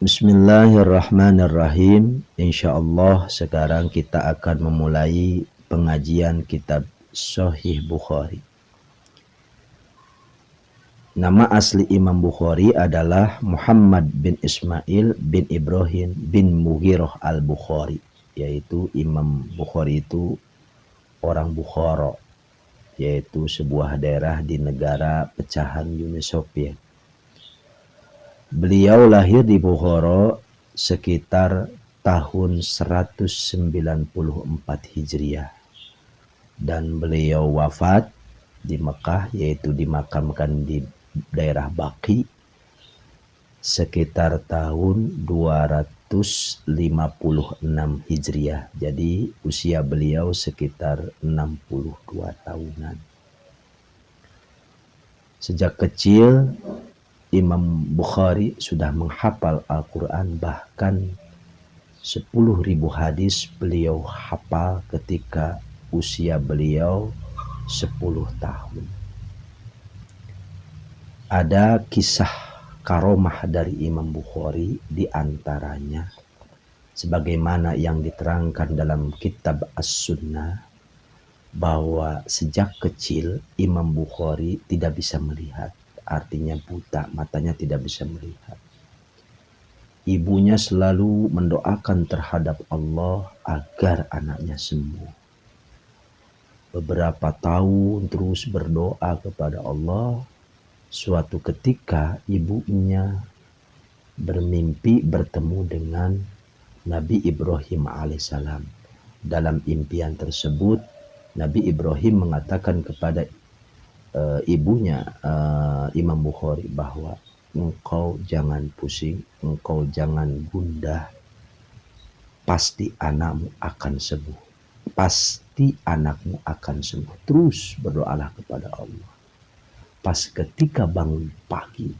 Bismillahirrahmanirrahim. Insyaallah sekarang kita akan memulai pengajian kitab Sahih Bukhari. Nama asli Imam Bukhari adalah Muhammad bin Ismail bin Ibrahim bin Mughirah al-Bukhari. Yaitu Imam Bukhari itu orang Bukhara, yaitu sebuah daerah di negara pecahan Uni Soviet. Beliau lahir di Bukhara sekitar tahun 194 Hijriah dan beliau wafat di Mekah, yaitu dimakamkan di daerah Baqi sekitar tahun 256 Hijriah. Jadi usia beliau sekitar 62 tahunan. Sejak kecil Imam Bukhari sudah menghafal Al-Quran, bahkan 10.000 hadis beliau hafal ketika usia beliau 10 tahun. Ada kisah karomah dari Imam Bukhari, di antaranya sebagaimana yang diterangkan dalam kitab As-Sunnah, bahwa sejak kecil Imam Bukhari tidak bisa melihat. Artinya buta, matanya tidak bisa melihat. Ibunya selalu mendoakan terhadap Allah agar anaknya sembuh. Beberapa tahun terus berdoa kepada Allah. Suatu ketika ibunya bermimpi bertemu dengan Nabi Ibrahim alaihissalam. Dalam impian tersebut Nabi Ibrahim mengatakan kepada ibunya Imam Bukhari bahwa engkau jangan pusing, engkau jangan gundah, pasti anakmu akan sembuh, pasti anakmu akan sembuh. Terus berdoalah kepada Allah. Pas ketika bangun pagi,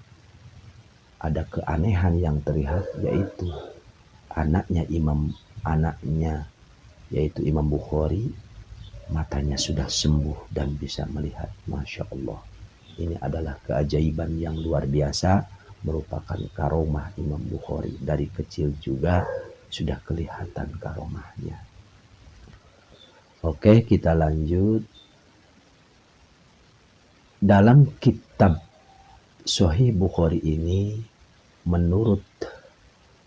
ada keanehan yang terlihat, yaitu anaknya yaitu Imam Bukhari, matanya sudah sembuh dan bisa melihat. Masya Allah. Ini adalah keajaiban yang luar biasa, merupakan karomah Imam Bukhari. Dari kecil juga sudah kelihatan karomahnya. Oke, kita lanjut. Dalam kitab Sahih Bukhari ini, menurut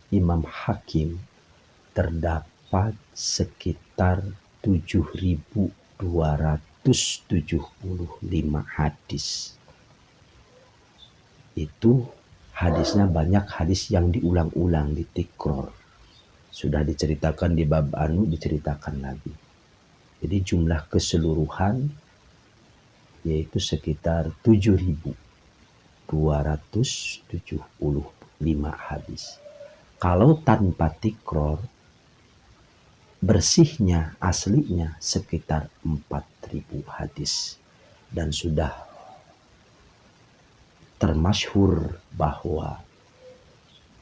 Imam Hakim, terdapat sekitar 7.275 hadis. Itu hadisnya banyak, hadis yang diulang-ulang, ditikror. Sudah diceritakan di bab anu, diceritakan lagi. Jadi jumlah keseluruhan yaitu sekitar 7.275 hadis. Kalau tanpa tikror, bersihnya aslinya sekitar 4.000 hadis. Dan sudah termasyhur bahwa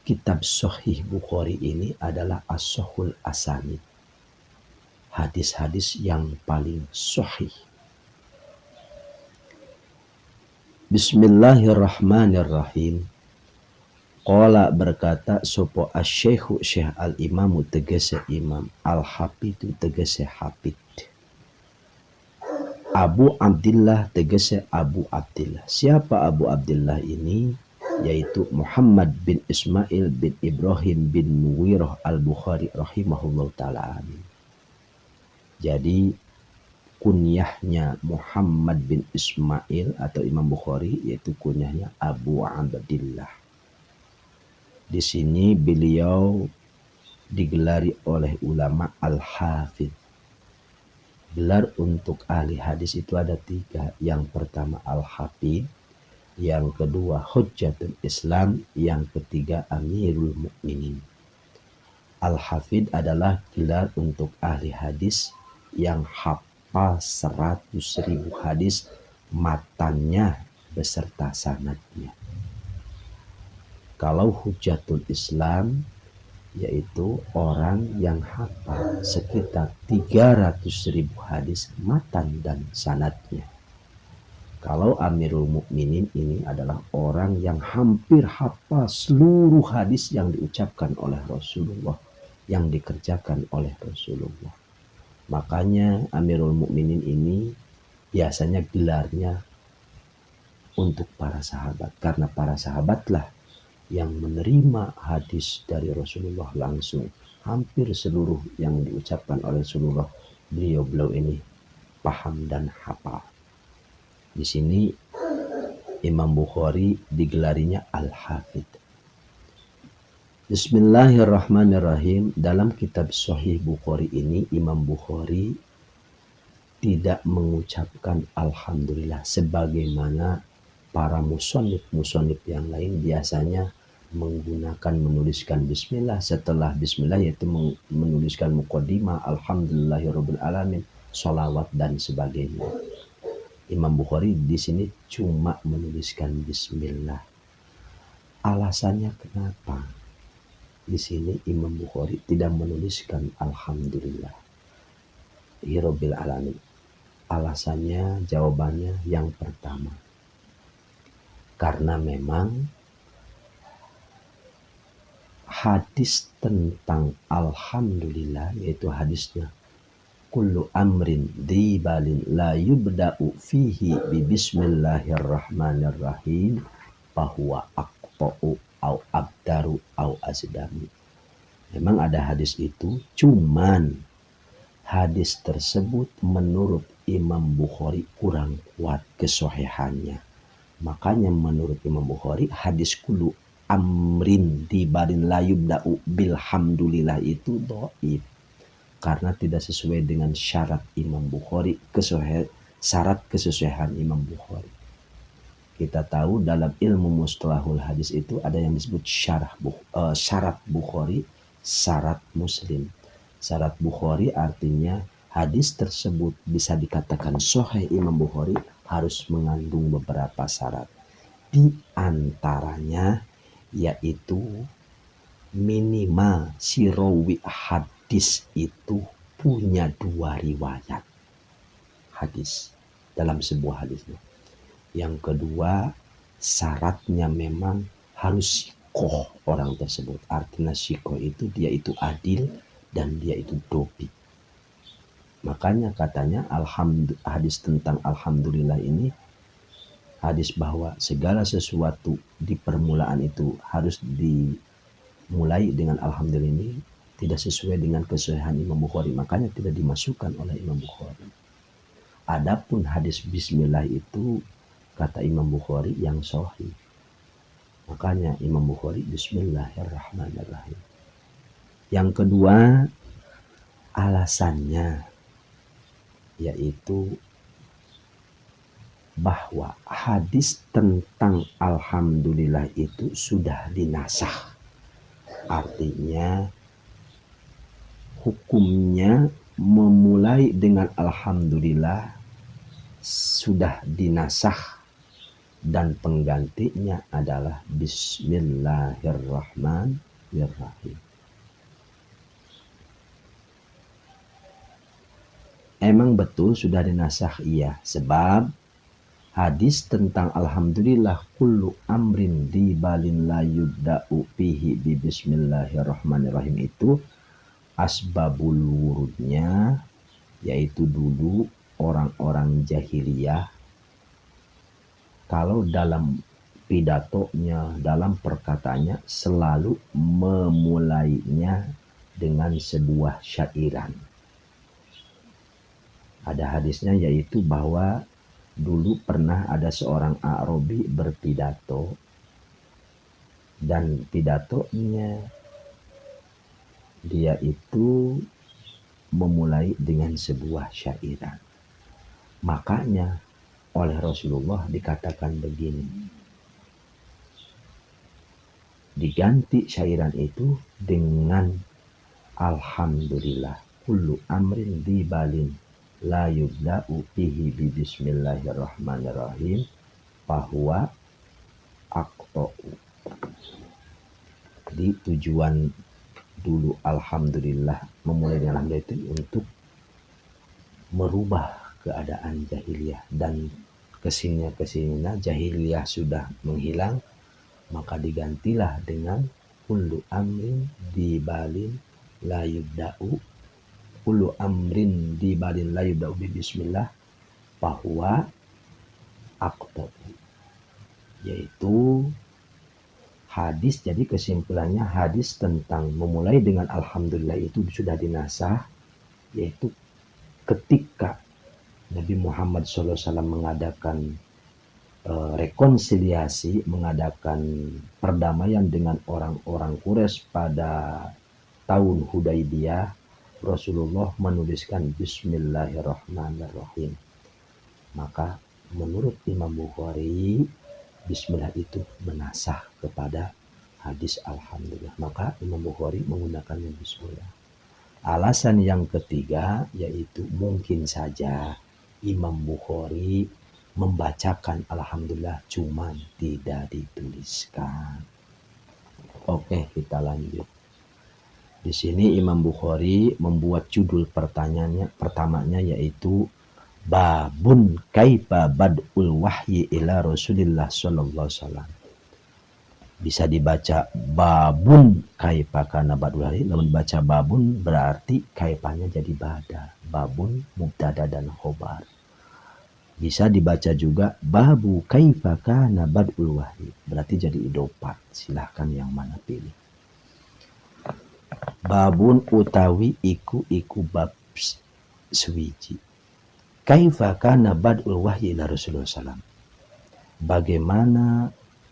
kitab Sahih Bukhari ini adalah as-sahhul asanid, hadis-hadis yang paling sahih. Bismillahirrahmanirrahim. Qala berkata sopo asy-syekhu syekh al-imamu tegese imam, al-hafidu tegese hafid, Abu Abdillah tegese Abu Abdillah. Siapa Abu Abdillah ini? Yaitu Muhammad bin Ismail bin Ibrahim bin Mughirah al-Bukhari rahimahullah ta'ala. Jadi kunyahnya Muhammad bin Ismail atau Imam Bukhari, yaitu kunyahnya Abu Abdillah. Di sini beliau digelari oleh ulama al-hafidh. Gelar untuk ahli hadis itu ada 3. Yang pertama al-hafidh, yang kedua hujjatul Islam, yang ketiga amirul mukminin. Al-hafidh adalah gelar untuk ahli hadis yang hafal 100.000 hadis matannya beserta sanadnya. Kalau hujjatul Islam yaitu orang yang hafal sekitar 300.000 hadis matan dan sanadnya. Kalau Amirul Mukminin ini adalah orang yang hampir hafal seluruh hadis yang diucapkan oleh Rasulullah, yang dikerjakan oleh Rasulullah. Makanya Amirul Mukminin ini biasanya gelarnya untuk para sahabat, karena para sahabatlah yang menerima hadis dari Rasulullah langsung. Hampir seluruh yang diucapkan oleh Rasulullah, beliau ini paham dan hafal. Di sini Imam Bukhari digelarinya Al-Hafidh. Bismillahirrahmanirrahim. Dalam kitab Sahih Bukhari ini, Imam Bukhari tidak mengucapkan Alhamdulillah sebagaimana para musonif yang lain biasanya menuliskan Bismillah. Setelah Bismillah yaitu menuliskan muqaddimah, Alhamdulillahirabbil alamin, sholawat dan sebagainya. Imam Bukhari di sini cuma menuliskan Bismillah. Alasannya kenapa di sini Imam Bukhari tidak menuliskan Alhamdulillah Rabbil alamin? Alasannya, jawabannya yang pertama, karena memang hadis tentang Alhamdulillah, yaitu hadisnya kullu amrin dibalin la yubda'u fihi bi bismillahirrahmanirrahim fahuwa aqta'u au abdaru au asdami. Memang ada hadis itu, cuman hadis tersebut menurut Imam Bukhari kurang kuat kesohihannya. Makanya menurut Imam Bukhari hadis kullu amrin dibalin la yubda'u bilhamdulillah itu dhaif, karena tidak sesuai dengan syarat Imam Bukhari, syarat kesesuaian Imam Bukhari. Kita tahu dalam ilmu mustalahul hadis itu ada yang disebut syarat Bukhari, syarat Muslim. Syarat Bukhari artinya hadis tersebut bisa dikatakan sahih Imam Bukhari harus mengandung beberapa syarat. Di antaranya yaitu minimal si rawi hadis itu punya 2 riwayat hadis dalam sebuah hadisnya. Yang kedua, syaratnya memang harus sikoh orang tersebut. Artinya sikoh itu dia itu adil dan dia itu dobi. Makanya katanya hadis tentang Alhamdulillah ini, hadis bahwa segala sesuatu di permulaan itu harus dimulai dengan Alhamdulillah, ini tidak sesuai dengan kesohihan Imam Bukhari, makanya tidak dimasukkan oleh Imam Bukhari. Adapun hadis Bismillah itu kata Imam Bukhari yang sahih, makanya Imam Bukhari Bismillahirrahmanirrahim. Yang kedua, alasannya yaitu bahwa hadis tentang Alhamdulillah itu sudah dinasakh. Artinya hukumnya memulai dengan Alhamdulillah sudah dinasakh dan penggantinya adalah Bismillahirrahmanirrahim. Emang betul sudah dinasakh, iya, sebab hadis tentang Alhamdulillah kullu amrin dibalin la yudda'u fihi bi bismillahirrahmanirrahim itu asbabul wurudnya yaitu dulu orang-orang jahiliyah kalau dalam pidatonya, dalam perkataannya selalu memulainya dengan sebuah syairan. Ada hadisnya yaitu bahwa dulu pernah ada seorang Arabi berpidato dan pidatonya dia itu memulai dengan sebuah syairan. Makanya oleh Rasulullah dikatakan begini, diganti syairan itu dengan Alhamdulillah kullu amrin dibalin la yubda'u fihi bi bismillahirrahmanirrahim fahuwa aqta'u. Jadi tujuan dulu Alhamdulillah, memulai dengan Alhamdulillah itu untuk merubah keadaan jahiliyah dan kesininya jahiliyah sudah menghilang, maka digantilah dengan kullu amrin dibalin la yubda'u kullu amrin dibalin la yubda'u bi bismillah fahuwa aqtabu, yaitu hadis. Jadi kesimpulannya hadis tentang memulai dengan alhamdulillah itu sudah dinasah, yaitu ketika Nabi Muhammad SAW mengadakan rekonsiliasi, mengadakan perdamaian dengan orang-orang Quraisy pada tahun Hudaybiyah, Rasulullah menuliskan Bismillahirrahmanirrahim. Maka menurut Imam Bukhari, Bismillah itu menasah kepada hadis Alhamdulillah. Maka Imam Bukhari menggunakannya Bismillah. Alasan yang ketiga yaitu mungkin saja Imam Bukhari membacakan Alhamdulillah cuman tidak dituliskan. Oke, kita lanjut. Di sini Imam Bukhari membuat judul pertamanya yaitu Babun Kaifa Bad'ul Wahyi ila Rasulillah sallallahu alaihi wasallam. Bisa dibaca babun kaifa kana bad'ul wahyi, lamun baca babun berarti kaifanya jadi bada. Babun mubtada dan khobar. Bisa dibaca juga babu kaifa kana bad'ul wahyi, berarti jadi idofat. Silahkan yang mana pilih. Babun utawi iku bab suwiji. Kaifa kana bad'ul wahyi ila Rasulullah sallam. Bagaimana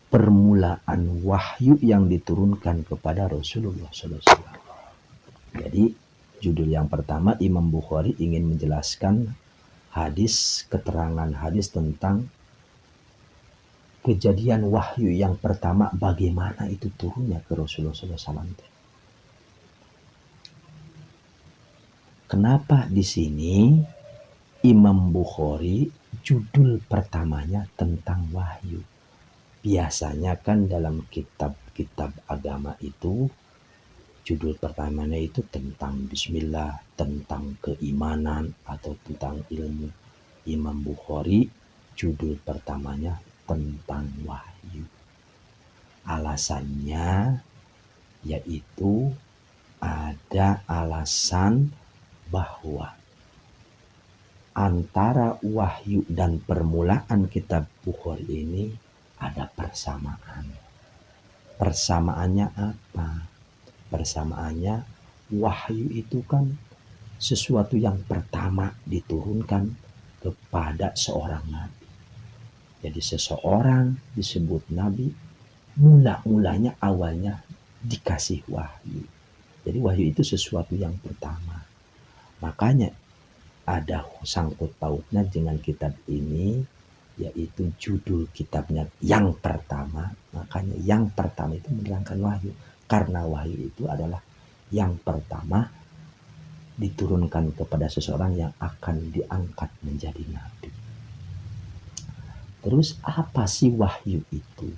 permulaan wahyu yang diturunkan kepada Rasulullah sallallahu. Jadi judul yang pertama Imam Bukhari ingin menjelaskan hadis, keterangan hadis tentang kejadian wahyu yang pertama, bagaimana itu turunnya ke Rasulullah SAW. Kenapa di sini Imam Bukhari judul pertamanya tentang wahyu? Biasanya kan dalam kitab-kitab agama itu judul pertamanya itu tentang Bismillah, tentang keimanan atau tentang ilmu. Imam Bukhari judul pertamanya tentang wahyu. Alasannya yaitu ada alasan bahwa antara wahyu dan permulaan kitab Bukhari ini ada persamaan. Persamaannya apa? Persamaannya wahyu itu kan sesuatu yang pertama diturunkan kepada seorang nabi. Jadi seseorang disebut nabi, mulanya awalnya dikasih wahyu. Jadi wahyu itu sesuatu yang pertama. Makanya ada sangkut pautnya dengan kitab ini, yaitu judul kitabnya yang pertama. Makanya yang pertama itu menerangkan wahyu. Karena wahyu itu adalah yang pertama diturunkan kepada seseorang yang akan diangkat menjadi nabi. Terus apa sih wahyu itu?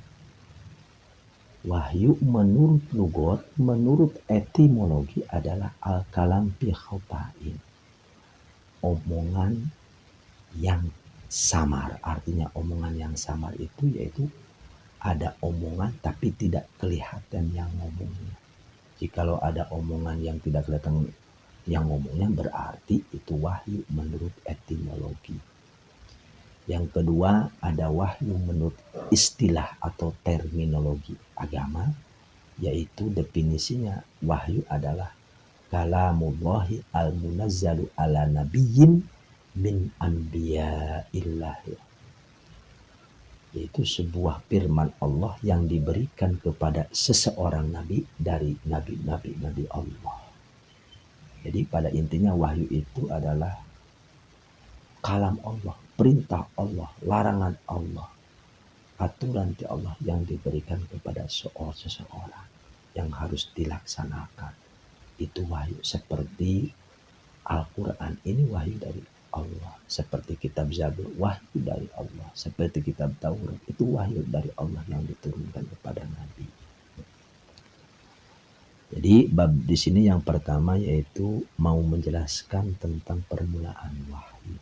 Wahyu menurut lugot, menurut etimologi adalah al-kalam fi khatain. Omongan yang samar. Artinya omongan yang samar itu yaitu ada omongan tapi tidak kelihatan yang ngomongnya. Jikalau ada omongan yang tidak kelihatan yang ngomongnya, berarti itu wahyu menurut etimologi. Yang kedua, ada wahyu menurut istilah atau terminologi agama, yaitu definisinya wahyu adalah kalamullahi al-munazzalu ala nabiyyin min anbiya'illah, yaitu sebuah firman Allah yang diberikan kepada seseorang nabi dari nabi-nabi Allah. Jadi pada intinya wahyu itu adalah kalam Allah, perintah Allah, larangan Allah, aturan di Allah yang diberikan kepada seseorang yang harus dilaksanakan. Itu wahyu. Seperti Al-Quran ini wahyu dari Allah. Seperti kitab Zabur wahyu dari Allah. Seperti kitab Taurat itu wahyu dari Allah yang diturunkan kepada Nabi. Jadi bab di sini yang pertama yaitu mau menjelaskan tentang permulaan wahyu.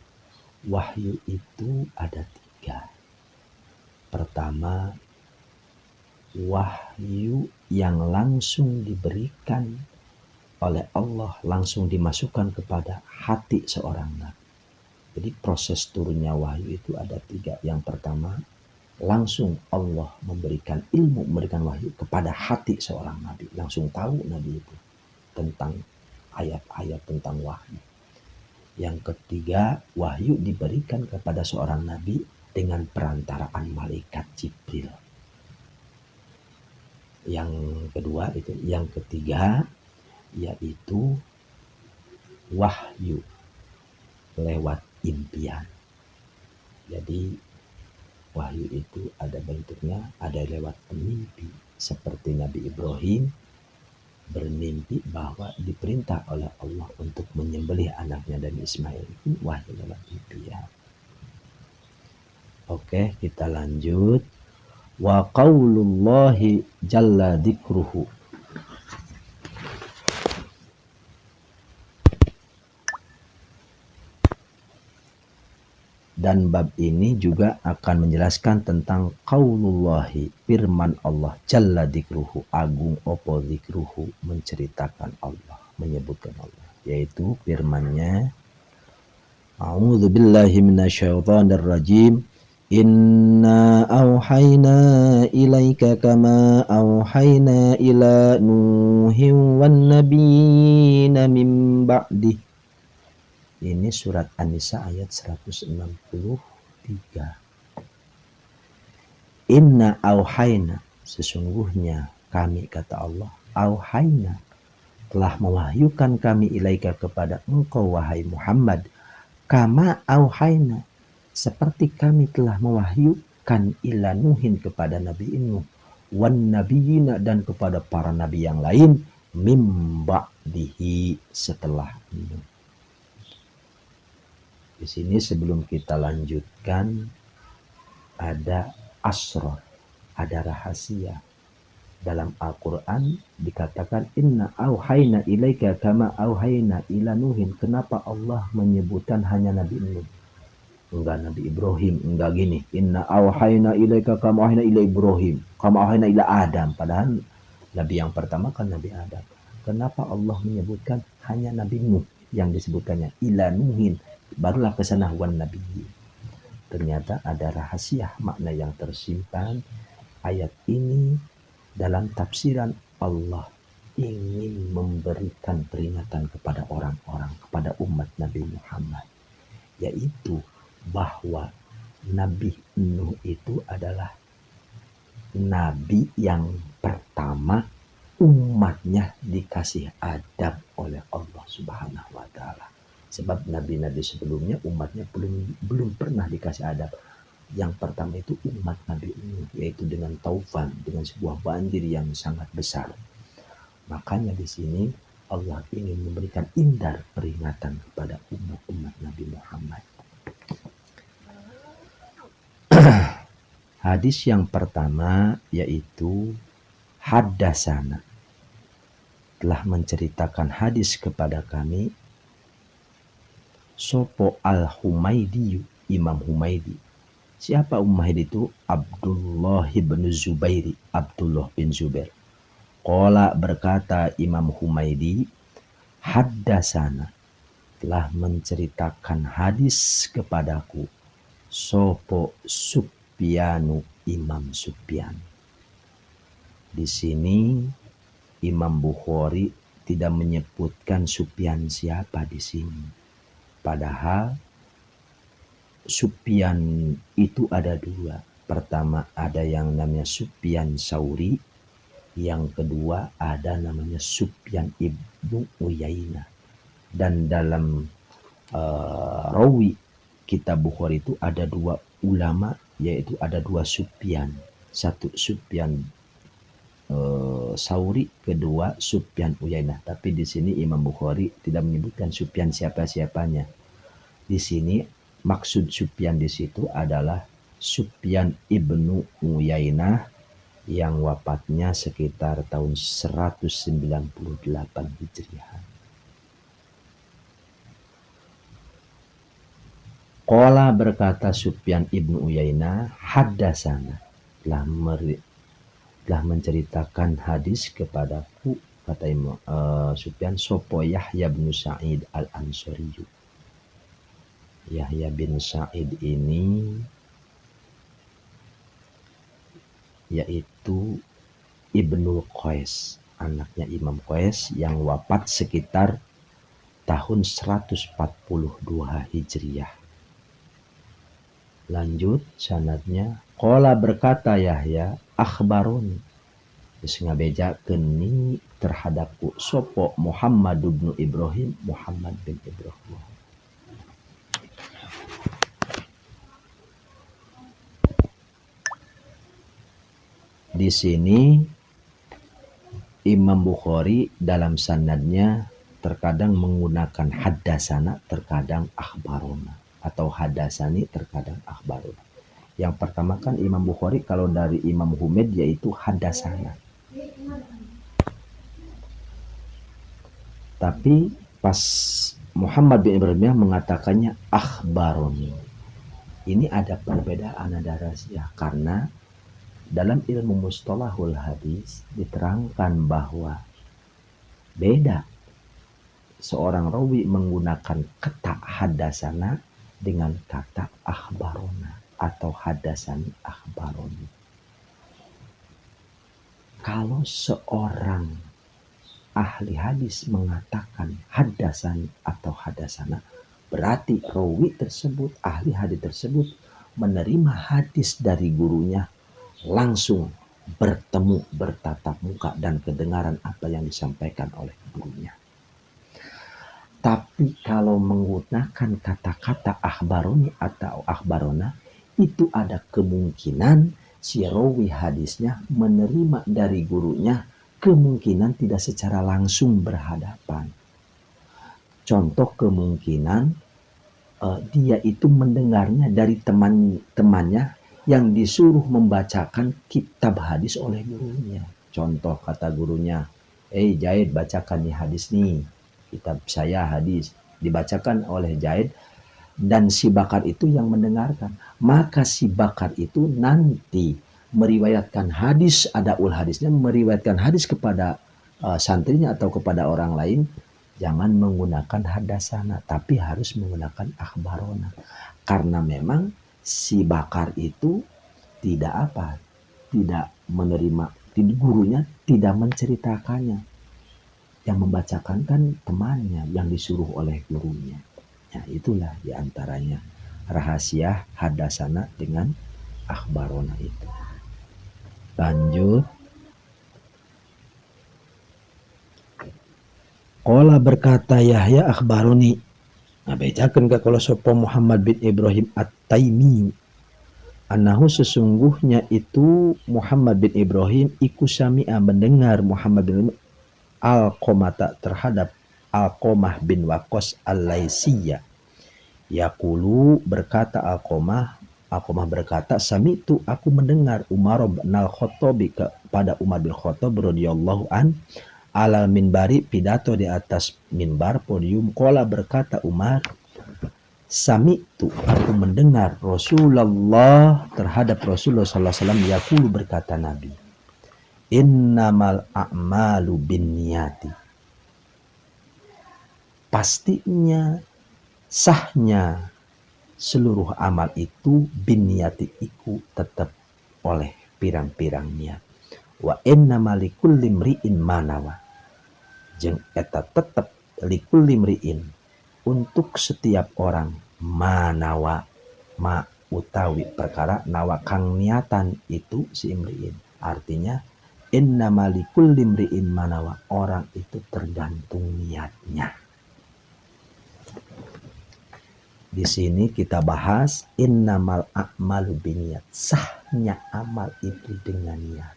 Wahyu itu ada 3. pertama, wahyu yang langsung diberikan oleh Allah, langsung dimasukkan kepada hati seorang nabi. Jadi proses turunnya wahyu itu ada 3. Yang pertama, langsung Allah memberikan ilmu, memberikan wahyu kepada hati seorang nabi. Langsung tahu nabi itu tentang ayat-ayat tentang wahyu. Yang ketiga, wahyu diberikan kepada seorang nabi dengan perantaraan malaikat Jibril. Yang kedua itu, yang ketiga yaitu wahyu lewat impian. Jadi wahyu itu ada bentuknya, ada lewat mimpi. Seperti Nabi Ibrahim bermimpi bahwa diperintah oleh Allah untuk menyembelih anaknya dan Ismail. Itu wahyu lewat impian. Oke, kita lanjut. Wa qaulullahi jalla dzikruhu. Dan bab ini juga akan menjelaskan tentang qaulullahi, firman Allah, jalla dzikruhu, agung opo dzikruhu, menceritakan Allah, menyebutkan Allah, yaitu firman-Nya, a'udzu billahi minasyaitonir rajim, inna auhayna ilaika kama auhayna ila nuhin wan nabiyina min ba'dih. Ini surat An-Nisa ayat 163. Inna auhayna, sesungguhnya kami, kata Allah, auhayna, telah mewahyukan kami ilaika kepada engkau wahai Muhammad, kama auhayna, seperti kami telah mewahyukan ila Nuhin kepada Nabi Nuh, wan nabiyina, dan kepada para nabi yang lain, mim ba'dihi, setelah Nuh. Di sini sebelum kita lanjutkan, ada asrar, ada rahasia. Dalam Al-Quran dikatakan inna auhayna ilaika kama auhayna ila Nuhin. Kenapa Allah menyebutkan hanya Nabi Nuh? Enggak Nabi Ibrahim, enggak gini. Inna auhayna ilaika kama auhayna ila Ibrahim, kama auhayna ila Adam. Padahal Nabi yang pertama kan Nabi Adam. Kenapa Allah menyebutkan hanya Nabi Nuh yang disebutkannya ila Nuhin? Barulah kesana wan nabi. Ternyata ada rahasia makna yang tersimpan. Ayat ini dalam tafsiran Allah ingin memberikan peringatan kepada orang-orang, kepada umat Nabi Muhammad, yaitu bahwa Nabi Nuh itu adalah nabi yang pertama umatnya dikasih adab oleh Allah Subhanahu wa taala. Sebab nabi-nabi sebelumnya umatnya belum pernah dikasih adab. Yang pertama itu umat Nabi Nuh, yaitu dengan taufan, dengan sebuah banjir yang sangat besar. Makanya di sini Allah ingin memberikan indar peringatan kepada umat-umat Nabi Muhammad. Hadis yang pertama yaitu haddasana, telah menceritakan hadis kepada kami sopo al-Humaydi, Imam Humaydi. Siapa Humaydi itu? Abdullah bin Zubairi, Abdullah bin Zubair. Qala, berkata Imam Humaydi, haddasana, telah menceritakan hadis kepadaku sopo Sufyanu, Imam Sufyan. Di sini Imam Bukhari tidak menyebutkan Sufyan siapa di sini. Padahal Sufyan itu ada 2. Pertama ada yang namanya Sufyan Sauri, yang kedua ada namanya Sufyan ibnu Uyainah. Dan dalam rawi kitab Bukhari itu ada 2 ulama, yaitu ada 2 Sufyan. Satu Sufyan Sauri, kedua Sufyan Uyainah. Tapi di sini Imam Bukhari tidak menyebutkan Sufyan siapa-siapanya. Di sini maksud Sufyan di situ adalah Sufyan ibnu Uyainah yang wafatnya sekitar tahun 198 Hijriah. Qala, berkata Sufyan ibnu Uyainah, haddasana, telah menceritakan hadis kepadaku, kata Imam Sufyan, sopo Yahya bin Sa'id al-Ansari. Yahya bin Sa'id ini yaitu Ibnul Qais, anaknya Imam Qais yang wafat sekitar tahun 142 Hijriah. Lanjut sanadnya, qala berkata Yahya, akhbarun, geus ngabejakeun ni terhadapku sopo Muhammad bin Ibrahim, Muhammad bin Ibrahim. Di sini Imam Bukhari dalam sanadnya terkadang menggunakan haddasana, terkadang akhbarona, atau hadasani, terkadang akhbarona. Yang pertama kan Imam Bukhari kalau dari Imam Humaid yaitu haddasana. Tapi pas Muhammad bin Ibrahim mengatakannya akhbaroni. Ini ada perbedaan, ada rahasia, karena dalam ilmu mustalahul hadis diterangkan bahwa beda seorang rawi menggunakan kata hadasana dengan kata akhbarona atau hadasani akhbaroni. Kalau seorang ahli hadis mengatakan hadasani atau hadasana, berarti rawi tersebut, ahli hadis tersebut menerima hadis dari gurunya, langsung bertemu, bertatap muka dan kedengaran apa yang disampaikan oleh gurunya. Tapi kalau menggunakan kata-kata akhbaroni atau akhbarona, itu ada kemungkinan si rawi hadisnya menerima dari gurunya, kemungkinan tidak secara langsung berhadapan. Contoh kemungkinan dia itu mendengarnya dari teman-temannya yang disuruh membacakan kitab hadis oleh gurunya. Contoh kata gurunya, Jaid bacakan nih hadis nih, kitab saya hadis, dibacakan oleh Jaid, dan si Bakar itu yang mendengarkan. Maka si Bakar itu nanti meriwayatkan hadis, adaul hadisnya, meriwayatkan hadis kepada santrinya atau kepada orang lain, jangan menggunakan hadasana, tapi harus menggunakan akhbarona. Karena memang si Bakar itu tidak menerima, gurunya tidak menceritakannya. Yang membacakan kan temannya yang disuruh oleh gurunya. Ya, itulah diantaranya rahasia hadasana dengan akhbarona itu. Lanjut. Qala berkata Yahya akhbaroni, ngabejakeun ka kula sapa Muhammad bin Ibrahim At-Taimi, anahu sesungguhnya itu Muhammad bin Ibrahim iku sami'a mendengar Muhammad bin Alqamah terhadap Alqamah bin Waqqas Al-Laisiyah. Yaqulu berkata Alqamah berkata, sami'tu aku mendengar Umar bin Al-Khattab kepada Umar bin Khattab radhiyallahu an alal minbari, pidato di atas minbar podium. Qala berkata Umar, sami'tu aku mendengar Rasulullah terhadap Rasulullah sallallahu alaihi wasallam yaqulu berkata Nabi, innamal a'malu binniyati, pastinya sahnya seluruh amal itu binniyati iku tetap oleh pirang-pirang niat. Wa innamal likulli imri'in manawa, jeung eta tetep likulli imri'in untuk setiap orang, manawa ma utawi perkara nawa kang niatan itu si imri'in. Artinya innamal likulli imri'in manawa, orang itu tergantung niatnya. Di sini kita bahas innamal a'malu binniyat, sahnya amal itu dengan niat.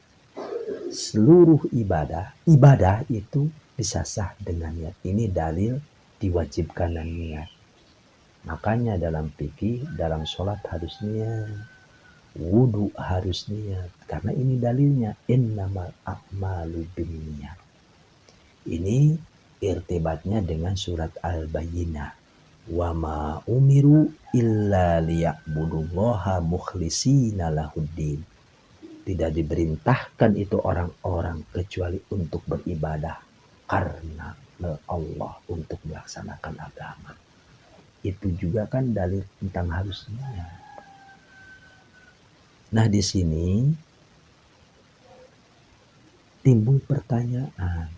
Seluruh ibadah itu bisa sah dengan niat. Ini dalil diwajibkan niat. Makanya dalam fikih, dalam sholat harus niat, wudu harus niat, karena ini dalilnya innamal a'malu binniyat. Ini irtibatnya dengan surat Al-Bayyinah. Wa ma umiru illa liya'budullaha mukhlishina lahuddin. Tidak diperintahkan itu orang-orang kecuali untuk beribadah karena Allah, untuk melaksanakan agama. Itu juga kan dalil tentang harusnya. Nah, di sini timbul pertanyaan.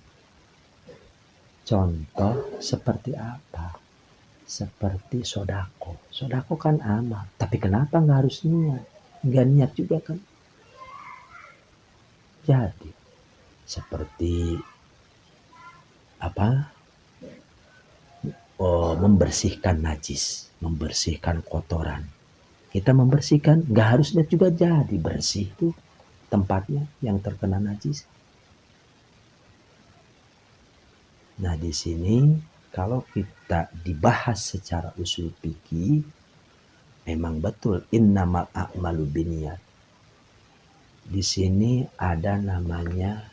Contoh seperti apa? Seperti sodako. Sodako kan amal, tapi kenapa nggak harus niat? Nggak niat juga kan? Jadi seperti apa? Oh, membersihkan najis, membersihkan kotoran. Kita membersihkan, nggak harus niat juga jadi bersih tuh tempatnya yang terkena najis. Nah, di sini kalau kita dibahas secara usul fikih, memang betul innamal a'malu binniyat. Di sini ada namanya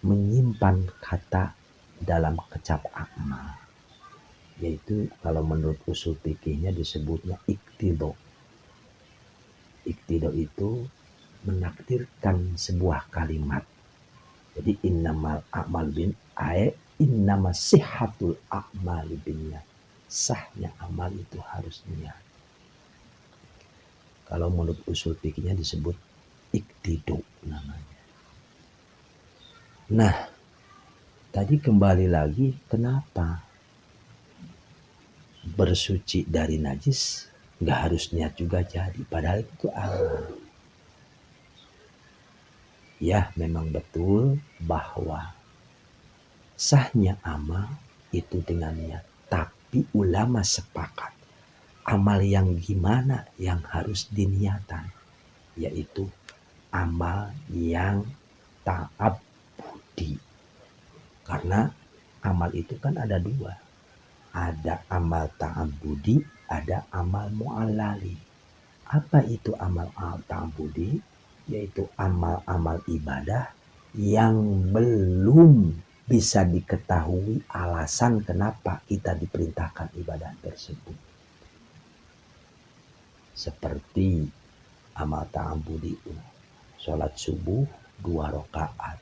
menyimpan kata dalam kecap amal, yaitu kalau menurut usul fikihnya disebutnya iktido. Iktido itu menakdirkan sebuah kalimat. Jadi innamal a'mal bin innama sihhatul a'mal binniyat. Sahnya amal itu harus niat. Kalau menurut usul fikihnya disebut iktido namanya. Nah, tadi kembali lagi, kenapa bersuci dari najis nggak harus niat juga jadi, padahal itu amal. Ya, memang betul bahwa sahnya amal itu dengan niat. Tapi ulama sepakat amal yang gimana yang harus diniatan, yaitu amal yang ta'abbudi. Karena amal itu kan ada dua. Ada amal ta'abbudi, ada amal mu'allali. Apa itu amal ta'abbudi? Yaitu amal-amal ibadah yang belum bisa diketahui alasan kenapa kita diperintahkan ibadah tersebut. Seperti amal ta'abbudi, sholat subuh 2 rakaat,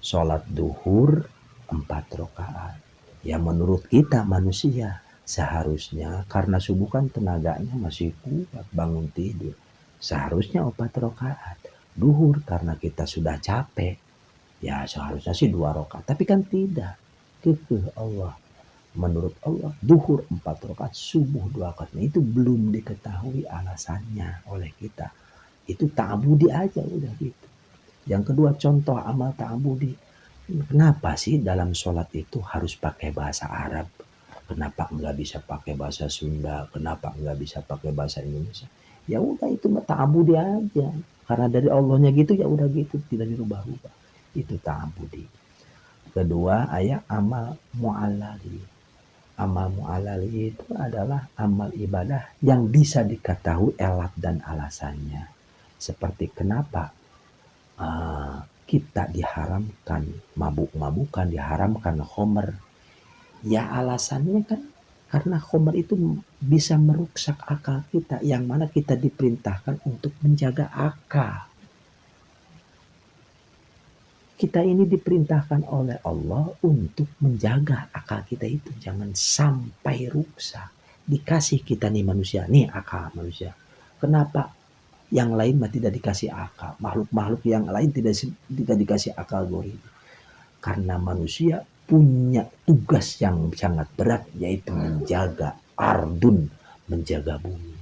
sholat duhur 4 rakaat. Ya menurut kita manusia seharusnya, karena subuh kan tenaganya masih kuat bangun tidur, seharusnya 4 rakaat. Duhur karena kita sudah capek, ya seharusnya sih 2 rakaat. Tapi kan tidak. Allah. Menurut Allah, duhur 4 rakaat, subuh 2 rakaat. Nah, itu belum diketahui alasannya oleh kita. Itu ta'abudi aja udah gitu. Yang kedua, contoh amal ta'abudi. Kenapa sih dalam sholat itu harus pakai bahasa Arab? Kenapa nggak bisa pakai bahasa Sunda? Kenapa nggak bisa pakai bahasa Indonesia? Ya udah, itu ta'abudi aja. Karena dari Allahnya gitu, ya udah gitu, tidak dirubah-rubah. Itu ta'abudi. Kedua, ayat amal mu'allali. Amal mu'allali itu adalah amal ibadah yang bisa diketahui elat dan alasannya. Seperti kenapa kita diharamkan mabuk-mabukan, diharamkan khomer. Ya alasannya kan karena khomer itu bisa merusak akal kita, yang mana kita diperintahkan untuk menjaga akal. Kita ini diperintahkan oleh Allah untuk menjaga akal kita itu jangan sampai rusak. Dikasih kita nih manusia, nih akal manusia. Kenapa yang lain mah tidak dikasih akal? Makhluk-makhluk yang lain tidak dikasih akal goib. Karena manusia punya tugas yang sangat berat, yaitu menjaga ardun, menjaga bumi.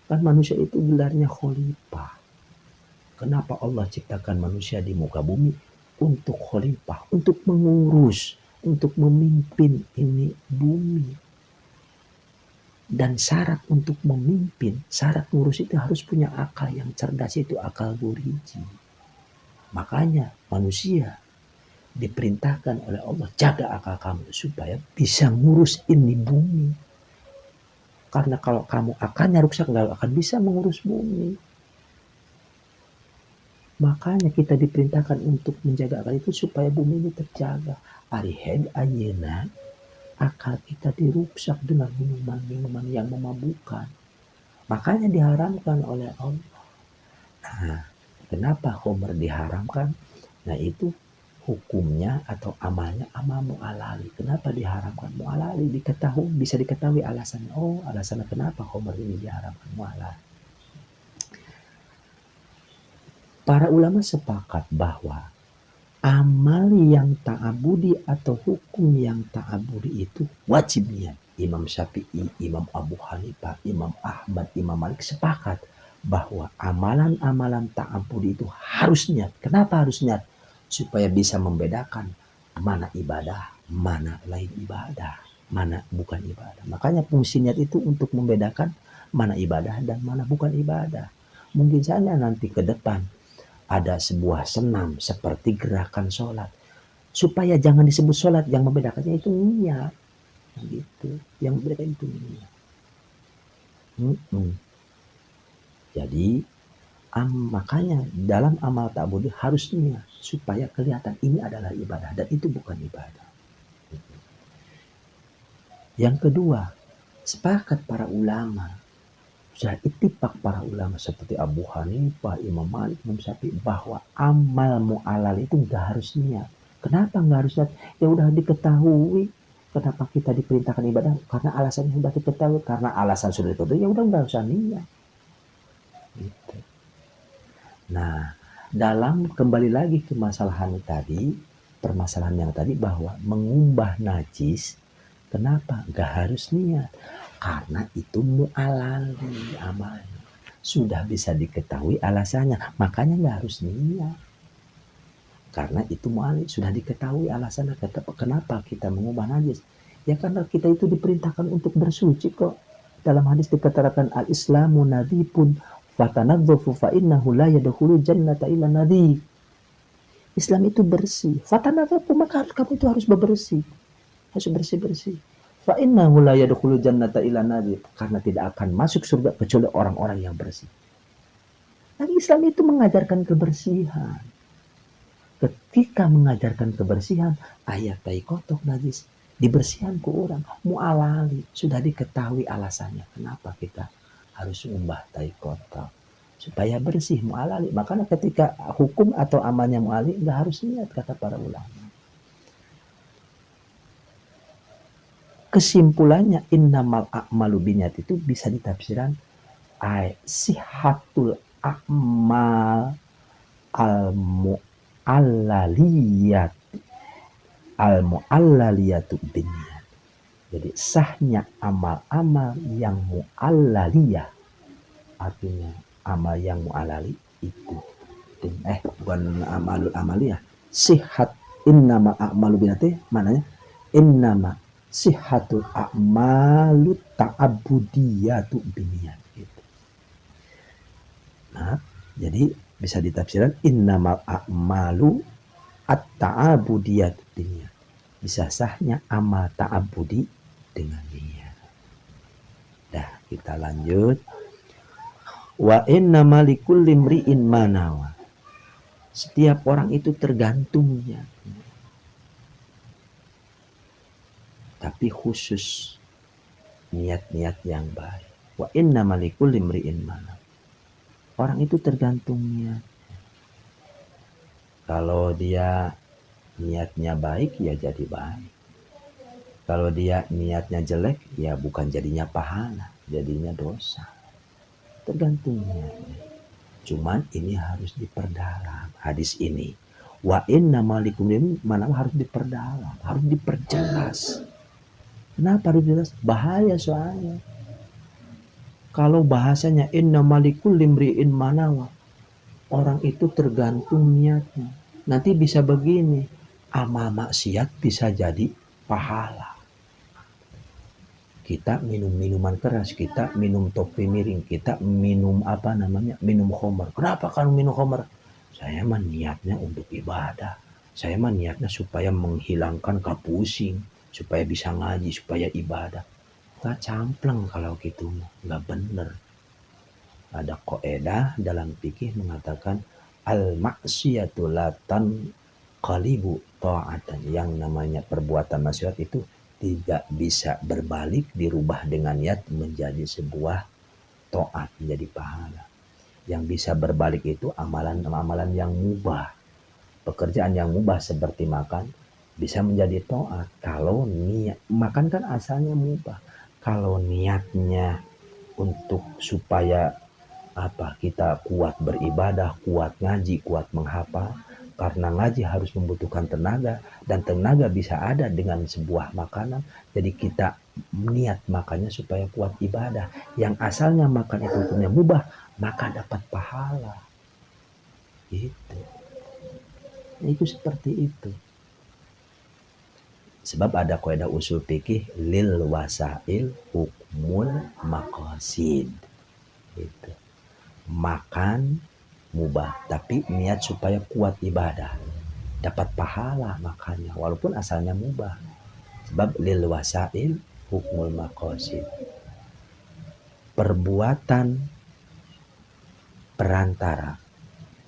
Kan manusia itu gelarnya khalifah. Kenapa Allah ciptakan manusia di muka bumi? Untuk khalifah, untuk mengurus, untuk memimpin ini bumi. Dan syarat untuk memimpin, syarat ngurus itu harus punya akal yang cerdas, itu akal goriji. Makanya manusia diperintahkan oleh Allah, jaga akal kamu supaya bisa ngurus ini bumi. Karena kalau kamu akalnya rusak, gak akan bisa mengurus bumi. Makanya kita diperintahkan untuk menjaga akal itu supaya bumi ini terjaga. Arihed ayeuna akal kita dirusak dengan minuman-minuman yang memabukkan. Makanya diharamkan oleh Allah. Nah, kenapa khamr diharamkan? Nah, itu hukumnya atau amalnya amal mu'alali. Kenapa diharamkan mu'alali? Bisa diketahui alasannya. Oh, alasannya kenapa khamr ini diharamkan mu'alali. Para ulama sepakat bahwa amal yang ta'abudi atau hukum yang ta'abudi itu wajib niat. Imam Syafi'i, Imam Abu Hanifah, Imam Ahmad, Imam Malik sepakat bahwa amalan-amalan ta'abudi itu harus niat. Kenapa harus niat? Supaya bisa membedakan mana ibadah, mana lain ibadah, mana bukan ibadah. Makanya fungsi niat itu untuk membedakan mana ibadah dan mana bukan ibadah. Mungkin saja nanti ke depan ada sebuah senam seperti gerakan sholat. Supaya jangan disebut sholat, yang membedakannya itu niat. Gitu. Yang membedakan itu niat. Jadi makanya dalam amal ta'budi harus niat supaya kelihatan ini adalah ibadah dan itu bukan ibadah. Yang kedua, sepakat para ulama, sudah ittifaq para ulama seperti Abu Hanifah, Imam Malik, Imam Syafi'i bahwa amal mu'alal itu nggak harus niat. Kenapa nggak harus niat? Ya udah diketahui. Kenapa kita diperintahkan ibadah? Karena alasannya sudah diketahui. Karena alasan sudah diketahui, ya udah nggak usah niat. Gitu. Nah, dalam kembali lagi ke permasalahan yang tadi bahwa mengubah najis, kenapa nggak harus niat? Karena itu mu'alali amalnya. Sudah bisa diketahui alasannya, makanya nggak harus niat. Karena itu mu'alali, sudah diketahui alasannya. Kenapa kita mengubah najis? Ya karena kita itu diperintahkan untuk bersuci kok. Dalam hadis dikatakan al-islamu nadhifun fatanadzafu fa innahu la yadkhulul jannata illa nadhif. Islam itu bersih. Fatanadzafu, maka kamu itu harus bersih. Harus bersih-bersih. Fa innahu la yadkhulul jannata illa nadhif, karena tidak akan masuk surga kecuali orang-orang yang bersih. Nah, Islam itu mengajarkan kebersihan. Ketika mengajarkan kebersihan, ayat tai kotok najis dibersihkan ke orang mu'alali, sudah diketahui alasannya kenapa kita harus umbah tai kotor supaya bersih mu'alali. Makanya ketika hukum atau amalnya mu'alali nggak harus niat, kata para ulama. Kesimpulannya innamal a'malu binniyat itu bisa ditafsirkan sihatul a'mal al-mu'allaliyatu binniyat. Jadi sahnya amal-amal yang mu'allaliyah, artinya amal yang mu'allali itu bukan amalul amaliyah. Sihat innama a'malu binniyati, maknanya innama sihatul a'malu ta'abudiyatu binniyat gitu. Nah, jadi bisa ditafsirkan innamal a'malu at-ta'abudiyatu binniyat. Bisa sahnya amal ta'abudi dengan niat. Dah, kita lanjut. Wa innama likulli imri'in ma nawa. Setiap orang itu tergantung niatnya. Tapi khusus niat-niat yang baik. Wa innama likulli imri'in ma nawa. Orang itu tergantung niatnya. Kalau dia niatnya baik, ya jadi baik. Kalau dia niatnya jelek, ya bukan jadinya pahala, jadinya dosa. Tergantung niatnya. Cuman ini harus diperdalam hadis ini. Wa innamal likulli mana harus diperdalam, harus diperjelas. Kenapa harus diperjelas? Bahaya soalnya. Kalau bahasanya innamal likulli imri'in manawa, orang itu tergantung niatnya. Nanti bisa begini, amal maksiat bisa jadi pahala. Kita minum minuman keras, kita minum topi miring, kita minum minum khamr. Kenapa kan minum khamr? Saya mah niatnya untuk ibadah. Saya mah niatnya supaya menghilangkan kapusing, supaya bisa ngaji, supaya ibadah. Gak campleng kalau gitu, gak bener. Ada qaedah dalam fikih mengatakan al-maksiyatu latan qalibu ta'atan. Yang namanya perbuatan maksiat itu tidak bisa berbalik, dirubah dengan niat menjadi sebuah taat menjadi pahala. Yang bisa berbalik itu amalan-amalan yang mubah. Pekerjaan yang mubah seperti makan bisa menjadi taat kalau niat. Makan kan asalnya mubah. Kalau niatnya untuk supaya kita kuat beribadah, kuat ngaji, kuat menghafal. Karena ngaji harus membutuhkan tenaga, dan tenaga bisa ada dengan sebuah makanan. Jadi kita niat makannya supaya kuat ibadah. Yang asalnya makan itu hukumnya mubah, maka dapat pahala. Itu. Nah, itu seperti itu. Sebab ada kaidah usul fikih, lil wasail hukmul maqasid. Itu. Makan mubah, tapi niat supaya kuat ibadah, dapat pahala makannya walaupun asalnya mubah. Sebab lil wasail hukmul maqasid. Perbuatan perantara,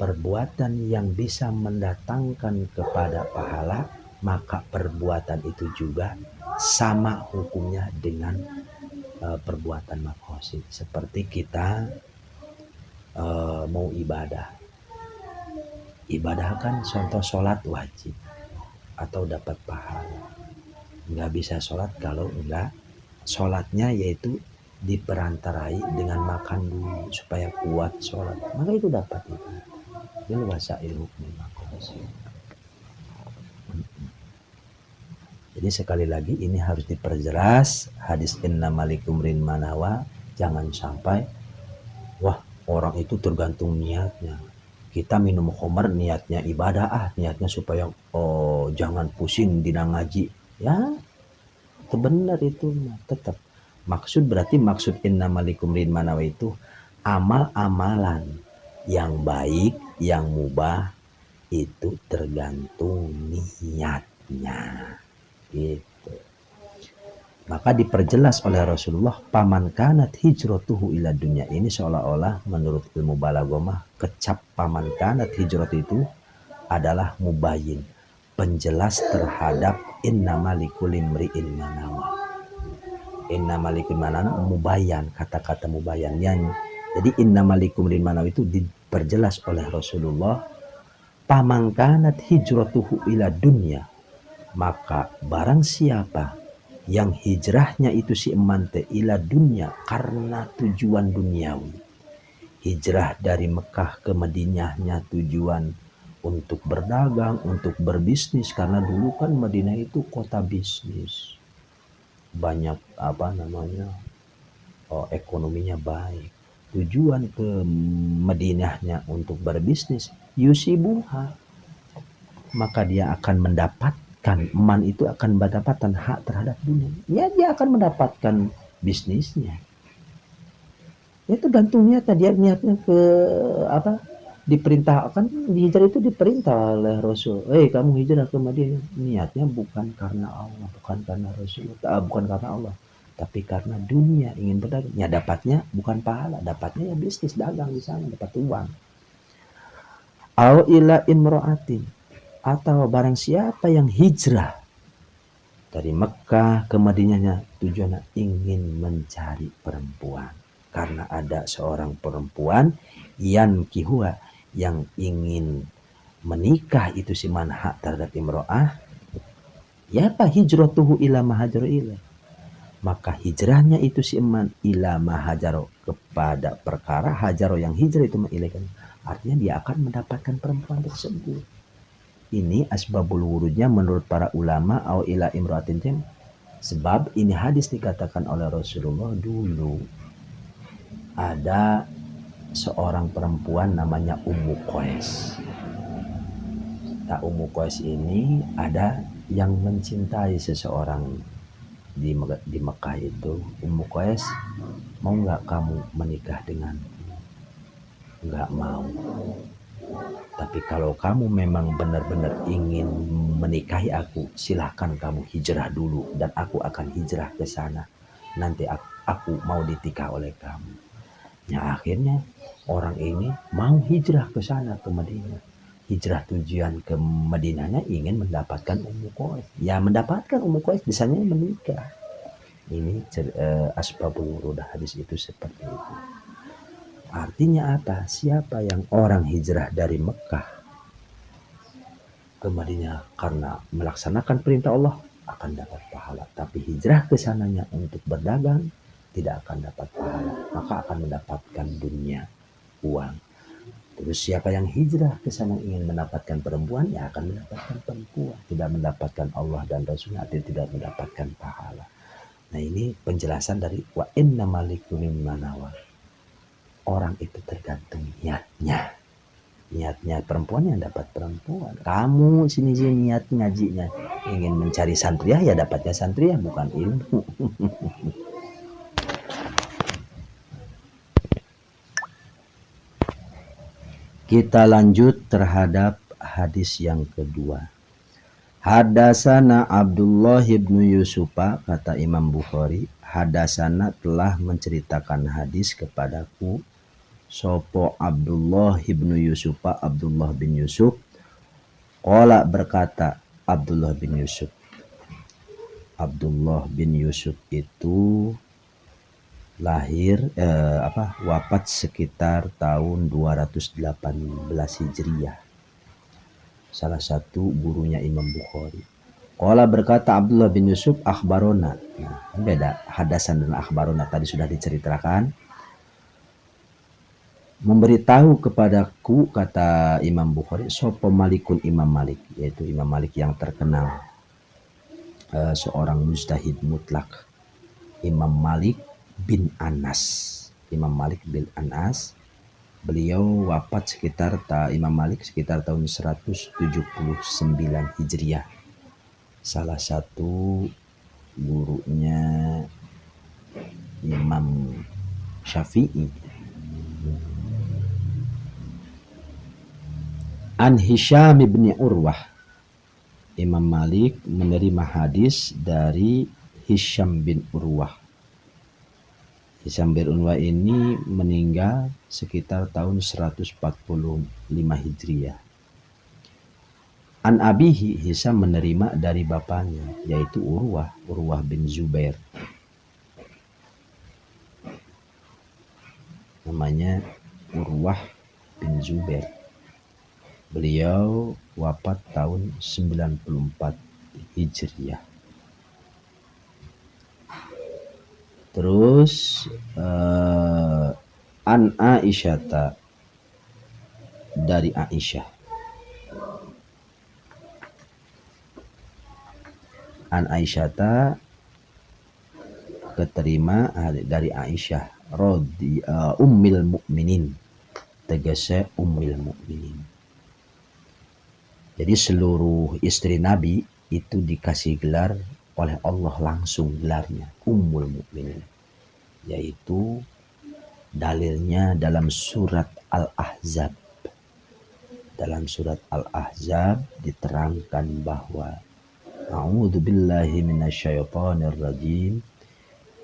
perbuatan yang bisa mendatangkan kepada pahala, maka perbuatan itu juga sama hukumnya dengan perbuatan maqasid. Seperti kita mau ibadah kan contoh sholat wajib atau dapat pahala. Nggak bisa sholat kalau enggak sholatnya yaitu diperantarai dengan makan dulu supaya kuat sholat, maka itu dapat itu. Bil wasail hukmul maqasid. Jadi sekali lagi ini harus diperjelas hadis innamalikum rin manawa. Jangan sampai wah, orang itu tergantung niatnya. Kita minum khamar niatnya ibadah, niatnya supaya jangan pusing dina ngaji. Ya, benar itu tetap. Maksud innamalikum rin manawa itu amal-amalan yang baik, yang mubah itu tergantung niatnya. Gitu. Maka diperjelas oleh Rasulullah, paman kanat hijratuhu ila dunya. Ini seolah-olah menurut ilmu balaghah kecap paman kanat hijrat itu adalah mubayyin, penjelas terhadap innamalikul imri'in manawa. Innamalikul manawa mubayyan, kata-kata mubayyan. Jadi innamalikum imri'in manawa itu diperjelas oleh Rasulullah, paman kanat hijratuhu ila dunya. Maka barang siapa yang hijrahnya itu si emante ila dunia karena tujuan duniawi. Hijrah dari Mekah ke Madinahnya tujuan untuk berdagang, untuk berbisnis, karena dulu kan Madinah itu kota bisnis. Banyak ekonominya baik. Tujuan ke Madinahnya untuk berbisnis, yusibuha. Maka dia akan mendapatkan, man itu akan mendapatkan hak terhadap dunia. Ya, dia akan mendapatkan bisnisnya. Ya tergantung niatnya. Dia niatnya ke diperintahkan, hijrah itu diperintah oleh Rasul. Kamu hijrah ke Madinah. Niatnya bukan karena Allah, bukan karena Rasul, bukan karena Allah, tapi karena dunia, ingin berdagang. Ya dapatnya bukan pahala, dapatnya ya bisnis, dagang di sana, dapat uang. Au ila imra'atin, atau barang siapa yang hijrah dari Mekah ke Madinahnya tujuannya ingin mencari perempuan, karena ada seorang perempuan yang kihua, yang ingin menikah itu si man hak terhadap imro'ah. Ya apa hijratuhu ila mahajaru ila, maka hijrahnya itu si man ila mahajaru, kepada perkara hajaro, yang hijrah itu mailekan, artinya dia akan mendapatkan perempuan tersebut. Ini asbabul wurudnya menurut para ulama au ila imra'atin jam. Sebab ini hadis dikatakan oleh Rasulullah, dulu ada seorang perempuan namanya Ummu Qais. Nah, Ummu Qais ini ada yang mencintai seseorang di Mekah itu. Ummu Qais, mau nggak kamu menikah denganku? Nggak mau. Tapi kalau kamu memang benar-benar ingin menikahi aku, silahkan kamu hijrah dulu dan aku akan hijrah ke sana. Nanti aku mau ditikah oleh kamu. Ya akhirnya orang ini mau hijrah ke sana, ke Madinah. Hijrah tujuan ke Madinahnya ingin mendapatkan Ummu Qais. Ya mendapatkan Ummu Qais, bisanya menikah. Ini asbabul wurud hadis itu seperti itu. Artinya apa? Siapa yang orang hijrah dari Mekah ke Madinah karena melaksanakan perintah Allah akan dapat pahala. Tapi hijrah ke sananya untuk berdagang tidak akan dapat pahala. Maka akan mendapatkan dunia, uang. Terus siapa yang hijrah ke sana ingin mendapatkan perempuan, ya akan mendapatkan perempuan. Tidak mendapatkan Allah dan Rasulnya, artinya tidak mendapatkan pahala. Nah ini penjelasan dari wa innamal likulli man nawa. Orang itu tergantung niatnya. Niatnya perempuan yang dapat perempuan. Kamu sini niat ngajinya ingin mencari santriah, ya dapatnya santriah, bukan ilmu. Kita lanjut terhadap hadis yang kedua. Hadasana Abdullah ibnu Yusufa, kata Imam Bukhari, hadasana telah menceritakan hadis kepadaku sopo Abdullah ibnu Yusufa, Abdullah bin Yusuf. Qala berkata Abdullah bin Yusuf. Abdullah bin Yusuf itu lahir wafat sekitar tahun 218 Hijriah. Salah satu gurunya Imam Bukhari. Qala berkata Abdullah bin Yusuf akhbarona. Nah, beda hadasan dan akhbarona, tadi sudah diceritakan. Memberitahu kepadaku, kata Imam Bukhari, sopo Malikun Imam Malik, yaitu Imam Malik yang terkenal, seorang mujtahid mutlak, Imam Malik bin Anas. Imam Malik bin Anas, beliau wafat sekitar Imam Malik sekitar tahun 179 Hijriah. Salah satu gurunya Imam Syafi'i. An Hisham bin Urwah. Imam Malik menerima hadis dari Hisham bin Urwah. Hisham bin Urwah ini meninggal sekitar tahun 145 Hijriah. An abihi, Hisham menerima dari bapaknya, yaitu Urwah bin Zubair. Namanya Urwah bin Zubair. Beliau wafat tahun 94 Hijriah. Terus an Aisyata, dari Aisyah. An Aisyata keterima dari Aisyah ummil mukminin, tegese ummil mukminin. Jadi seluruh istri Nabi itu dikasih gelar oleh Allah langsung, gelarnya Ummul Mukminin, yaitu dalilnya dalam surat Al-Ahzab. Dalam surat Al-Ahzab diterangkan bahwa A'udzu billahi minasyaitonir rajim.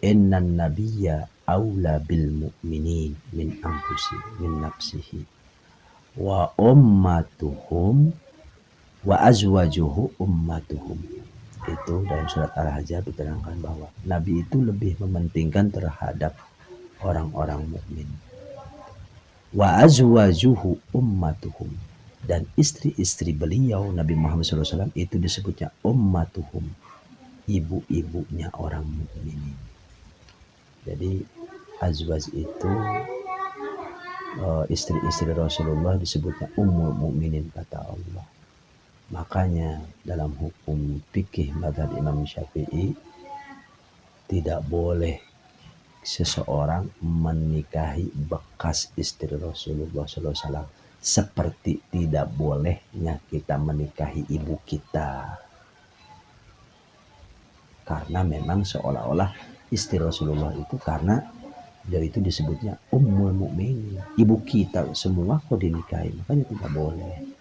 Innan nabiyya aula bil mu'minin min nafsihi wa ummatuhum wa azwajuhu ummatuhum. Itu dalam surat Al-Ahzab diterangkan bahwa Nabi itu lebih mementingkan terhadap orang-orang mukmin. Wa azwajuhu ummatuhum, dan istri-istri beliau Nabi Muhammad SAW itu disebutnya ummatuhum, ibu-ibunya orang mukminin. Jadi azwaj itu istri-istri Rasulullah disebutnya ummul mukminin, kata Allah. Makanya dalam hukum fikih mazhab Imam Syafi'i tidak boleh seseorang menikahi bekas istri Rasulullah SAW, seperti tidak bolehnya kita menikahi ibu kita. Karena memang seolah-olah istri Rasulullah itu, karena dari itu disebutnya ummul mukminin, ibu kita semua kok dinikahi, makanya tidak boleh.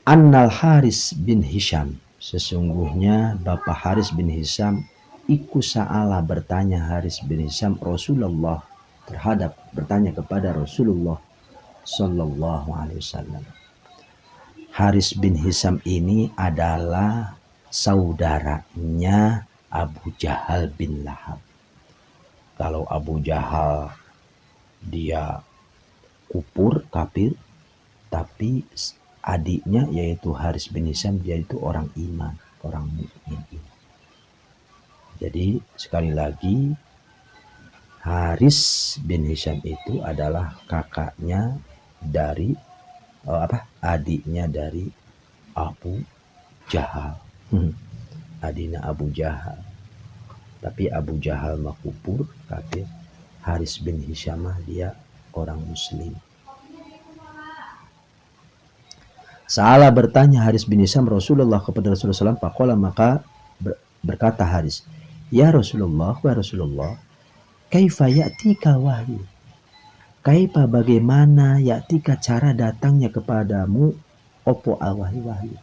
Annal Haris bin Hisham, sesungguhnya Bapak Haris bin Hisham, iku sa'ala, bertanya Haris bin Hisham Rasulullah, bertanya kepada Rasulullah Sallallahu Alaihi Wasallam. Haris bin Hisham ini adalah saudaranya Abu Jahal bin Lahab. Kalau Abu Jahal dia kufur, kafir, tapi adiknya yaitu Haris bin Hisham dia itu orang iman, orang mukmin. Jadi sekali lagi Haris bin Hisham itu adalah kakaknya dari adiknya dari Abu Jahal. Adiknya Abu Jahal. Tapi Abu Jahal mah kufur, kafir. Haris bin Hisham dia orang muslim. Salah bertanya Haris bin Hisham Rasulullah kepada Rasulullah SAW. Faqala maka berkata Haris, ya Rasulullah, kaifa ya'tika wahyu? Kaifa bagaimana ya'tika cara datangnya kepadamu opo wahyu.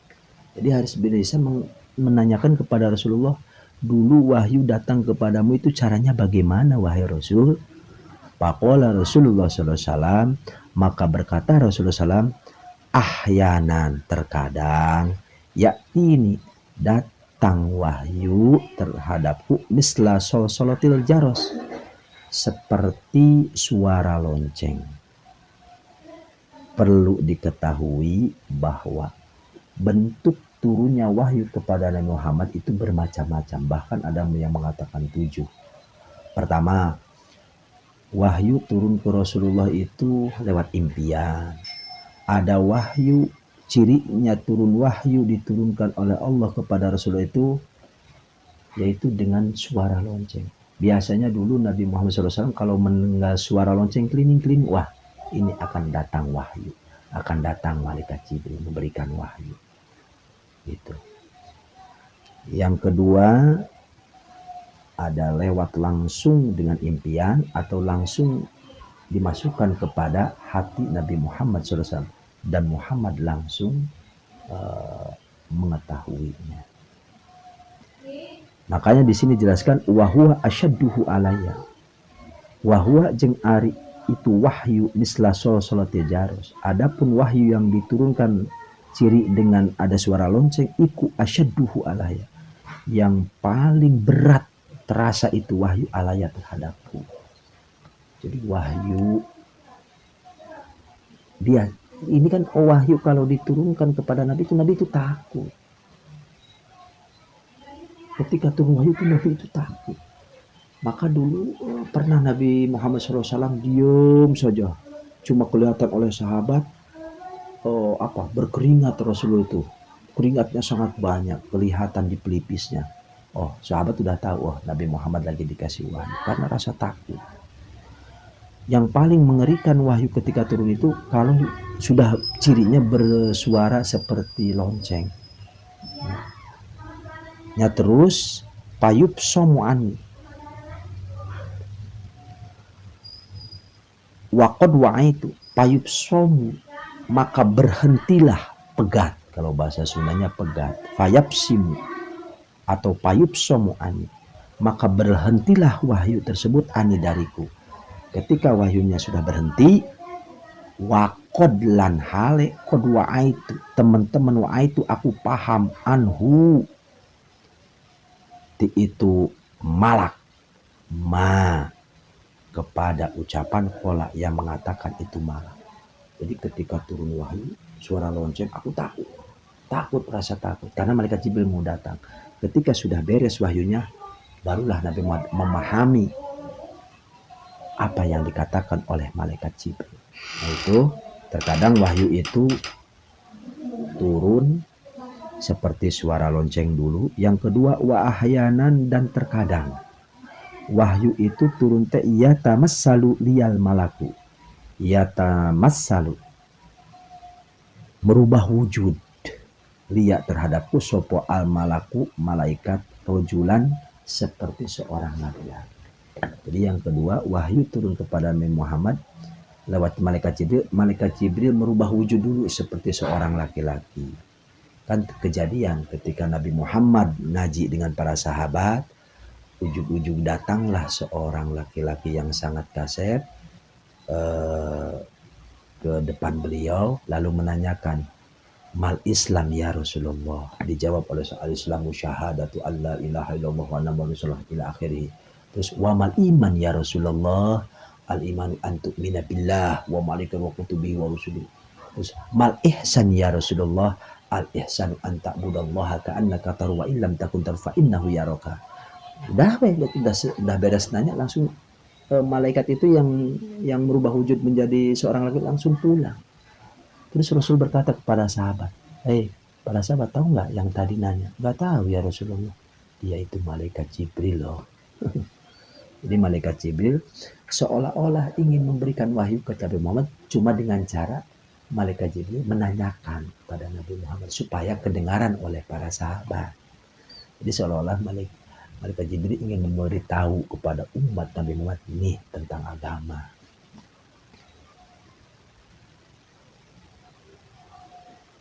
Jadi Haris bin Hisham menanyakan kepada Rasulullah, dulu wahyu datang kepadamu itu caranya bagaimana wahai Rasul? Faqala Rasulullah SAW, maka berkata Rasulullah SAW, ahyanan terkadang yakni datang wahyu terhadapku misla solsolatil jaros, seperti suara lonceng. Perlu diketahui bahwa bentuk turunnya wahyu kepada Nabi Muhammad itu bermacam-macam, bahkan ada yang mengatakan 7. Pertama, wahyu turun ke Rasulullah itu lewat impian. Ada wahyu, cirinya turun wahyu diturunkan oleh Allah kepada Rasulullah itu yaitu dengan suara lonceng. Biasanya dulu Nabi Muhammad SAW kalau mendengar suara lonceng keliling-keliling, wah ini akan datang wahyu, akan datang malaikat Jibril memberikan wahyu. Gitu. Yang kedua ada lewat langsung dengan impian atau langsung dimasukkan kepada hati Nabi Muhammad SAW dan Muhammad langsung mengetahuinya. Makanya di sini jelaskan wahwa asyadduhu alayya. Wahwa jeung ari itu wahyu misla solsolatil jaros. Adapun wahyu yang diturunkan ciri dengan ada suara lonceng iku asyadduhu alayya. Yang paling berat terasa itu wahyu alayya terhadapku. Jadi wahyu dia ini kan wahyu kalau diturunkan kepada Nabi itu takut. Ketika turun wahyu itu Nabi itu takut. Maka dulu pernah Nabi Muhammad SAW diam saja, cuma kelihatan oleh sahabat berkeringat Rasulullah itu. Keringatnya sangat banyak, kelihatan di pelipisnya. Oh, sahabat sudah tahu, Nabi Muhammad lagi dikasih wahyu karena rasa takut. Yang paling mengerikan wahyu ketika turun itu kalau sudah cirinya bersuara seperti lonceng. Ya terus payub somu'ani waqad wa'aitu payub somu, maka berhentilah pegat, kalau bahasa Sundanya pegat. Fayab simu atau payub somu'ani, maka berhentilah wahyu tersebut ani dariku. Ketika wahyunya sudah berhenti, waqad lan hale qad wa'aitu, teman-teman wa'aitu aku paham anhu itu malak ma kepada ucapan kola yang mengatakan itu malak. Jadi ketika turun wahyu suara lonceng aku takut rasa takut karena malaikat Jibril mau datang. Ketika sudah beres wahyunya barulah Nabi Muhammad memahami apa yang dikatakan oleh malaikat Jibril. Nah, itu terkadang wahyu itu turun seperti suara lonceng dulu. Yang kedua wa ahyanan, dan terkadang wahyu itu turun yatamassalu liyal malaku. Yatamassalu merubah wujud liya terhadapku sopo al malaku malaikat rojulan seperti seorang laki-laki. Jadi yang kedua wahyu turun kepada Nabi Muhammad lewat malaikat Jibril. Malaikat Jibril merubah wujud dulu seperti seorang laki-laki. Kan kejadian ketika Nabi Muhammad ngaji dengan para sahabat, ujug-ujug datanglah seorang laki-laki yang sangat kasep ke depan beliau lalu menanyakan, mal Islam ya Rasulullah. Dijawab oleh al-Islamu syahadatu alla ilaha illallah wa anna muhammadar rasulullah ila akhirih. Terus wamal iman ya Rasulullah, al iman antuk mina billah wa malaikatihi wa kutubihi wa rusulihi. Terus mal ihsan ya Rasulullah, al ihsan an ta'budallaha ka'annaka tarahu wa illam takun tarahu fa innahu yaraka. Udah beres nanya langsung malaikat itu yang merubah wujud menjadi seorang laki langsung pulang. Terus Rasul berkata kepada sahabat, para sahabat tahu nggak yang tadi nanya? Nggak tahu ya Rasulullah. Dia itu malaikat Jibril loh. Jadi malaikat Jibril seolah-olah ingin memberikan wahyu ke Nabi Muhammad cuma dengan cara malaikat Jibril menanyakan pada Nabi Muhammad supaya kedengaran oleh para sahabat. Jadi seolah-olah malaikat Jibril ingin memberitahu kepada umat Nabi Muhammad nih tentang agama.